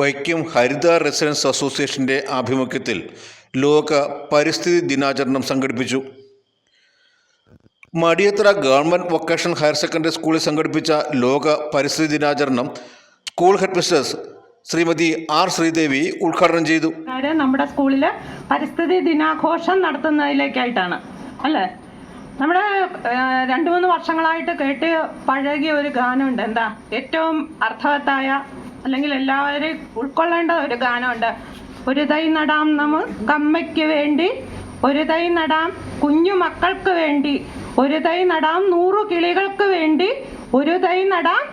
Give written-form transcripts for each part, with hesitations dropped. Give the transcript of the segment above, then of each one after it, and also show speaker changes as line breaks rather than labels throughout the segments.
വൈക്കം ഹരിത residence അസോസിയേഷൻ്റെ ആഭിമുഖ്യത്തിൽ ലോക പരിസ്ഥിതി ദിനാചരണം സംഘടിപ്പിച്ചു. Madiyathara government vocational higher secondary സ്കൂളിൽ സംഘടിപ്പിച്ച ലോക പരിസ്ഥിതി ദിനാചരണം school headmistress Shrimati R Sreedevi ഉദ്ഘാടനം ചെയ്തു.
നമ്മുടെ സ്കൂളിൽ പരിസ്ഥിതി ദിനാഘോഷം നടത്തുന്നതിലേക്കായിട്ടാണ് അല്ലേ. നമ്മുടെ 2-3 വർഷങ്ങളായിട്ട് കേട്ട് പഴകിയ ഒരു ഗാനമുണ്ട്. എന്താ ഏറ്റവും അർത്ഥവത്തായ അല്ലെങ്കിൽ എല്ലാവരും ഉൾക്കൊള്ളേണ്ട ഒരു ഗാനമുണ്ട്. ഒരു തൈ നടാം നമ്മയ്ക്ക് വേണ്ടി, ഒരു തൈ നടാം കുഞ്ഞു മക്കൾക്ക് വേണ്ടി, ഒരു തൈ നടാം 100 കിളികൾക്ക് വേണ്ടി, ഒരു തൈ നടാം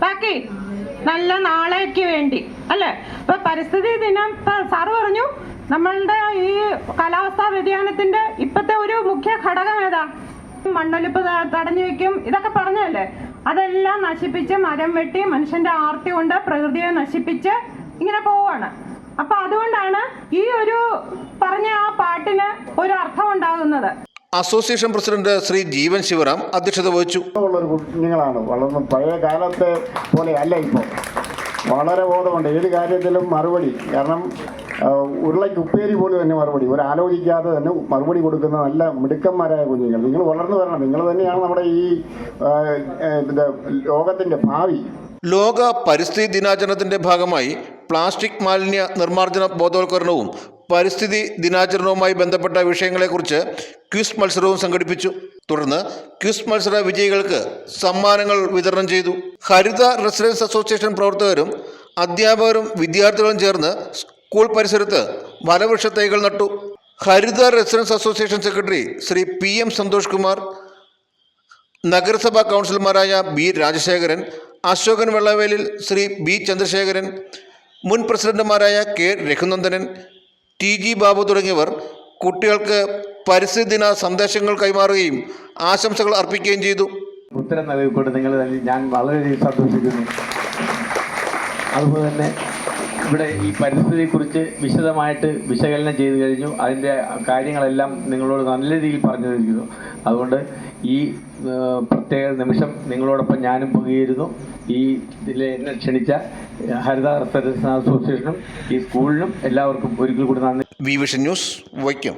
ബാക്കി നല്ല നാളേക്ക് വേണ്ടി അല്ലേ. ഇപ്പൊ പരിസ്ഥിതി ദിനം സാറ് പറഞ്ഞു നമ്മളുടെ ഈ കാലാവസ്ഥാ വ്യതിയാനത്തിന്റെ ഇപ്പത്തെ ഒരു മുഖ്യ ഘടകം ഏതാ? മണ്ണൊലിപ്പ് തടഞ്ഞു വെക്കും, ഇതൊക്കെ പറഞ്ഞല്ലേ. അതെല്ലാം നശിപ്പിച്ച് മരം വെട്ടി മനുഷ്യന്റെ ആർത്തി കൊണ്ട് പ്രകൃതിയെ നശിപ്പിച്ച് ഇങ്ങനെ പോവാണ്. അപ്പൊ അതുകൊണ്ടാണ് ഈ ഒരു പറഞ്ഞ ആ പാട്ടിന് ഒരു അർത്ഥം ഉണ്ടാകുന്നത്.
അസോസിയേഷൻ പ്രസിഡന്റ് ശ്രീ ജീവൻ ശിവറാം അധ്യക്ഷത വഹിച്ചു.
കുഞ്ഞുങ്ങളാണ് വളർന്ന് പഴയ കാലത്തെ പോലെ അല്ല. ഇപ്പോൾ വളരെ ബോധമുണ്ട് ഏത് കാര്യത്തിലും മറുപടി. കാരണം ഉരുളയ്ക്ക് ഉപ്പേരി പോലും തന്നെ മറുപടി, ഒരു ആലോചിക്കാതെ തന്നെ മറുപടി കൊടുക്കുന്ന നല്ല മിടുക്കന്മാരായ കുഞ്ഞുങ്ങൾ. നിങ്ങൾ വളർന്നു വരണം. നിങ്ങൾ തന്നെയാണ് നമ്മുടെ ഈ ലോകത്തിന്റെ ഭാവി.
ലോക പരിസ്ഥിതി ദിനാചരണത്തിന്റെ ഭാഗമായി പ്ലാസ്റ്റിക് മാലിന്യ നിർമ്മാർജ്ജന ബോധവൽക്കരണവും പരിസ്ഥിതി ദിനാചരണവുമായി ബന്ധപ്പെട്ട വിഷയങ്ങളെക്കുറിച്ച് ക്വിസ് മത്സരവും സംഘടിപ്പിച്ചു. തുടർന്ന് ക്വിസ് മത്സര വിജയികൾക്ക് സമ്മാനങ്ങൾ വിതരണം ചെയ്തു. ഹരിത റെസിഡൻസ് അസോസിയേഷൻ പ്രവർത്തകരും അധ്യാപകരും വിദ്യാർത്ഥികളും ചേർന്ന് സ്കൂൾ പരിസരത്ത് വനവൃക്ഷ തൈകൾ നട്ടു. Haritha residence association secretary Shri PM Santhosh Kumar, നഗരസഭാ കൗൺസിലർമാരായ B രാജശേഖരൻ, അശോകൻ വെള്ളവേലിൽ, ശ്രീ B ചന്ദ്രശേഖരൻ, മുൻ പ്രസിഡന്റുമാരായ K രഘുനന്ദനൻ, TG ബാബു തുടങ്ങിയവർ കുട്ടികൾക്ക് പരിസ്ഥിതി ദിന സന്ദേശങ്ങൾ കൈമാറുകയും ആശംസകൾ അർപ്പിക്കുകയും ചെയ്തു.
ഉത്തരം നൽകിക്കൊണ്ട് നിങ്ങൾ ഞാൻ വളരെയധികം സന്തോഷിക്കുന്നു. അതുപോലെ തന്നെ ഇവിടെ ഈ പരിസ്ഥിതിയെക്കുറിച്ച് വിശദമായിട്ട് വിശകലനം ചെയ്തു കഴിഞ്ഞു. അതിൻ്റെ കാര്യങ്ങളെല്ലാം നിങ്ങളോട് നല്ല രീതിയിൽ പറഞ്ഞു തന്നിരിക്കുന്നു. അതുകൊണ്ട് ഈ പ്രത്യേക നിമിഷം നിങ്ങളോടൊപ്പം ഞാനും പങ്കുചേരുന്നു. ഈ ഇതിൽ എന്നെ ക്ഷണിച്ച ഹരിത റെസിഡൻസ് അസോസിയേഷനും ഈ സ്കൂളിനും എല്ലാവർക്കും ഒരിക്കൽ കൂടി നന്ദി.
Vision news Vaikom.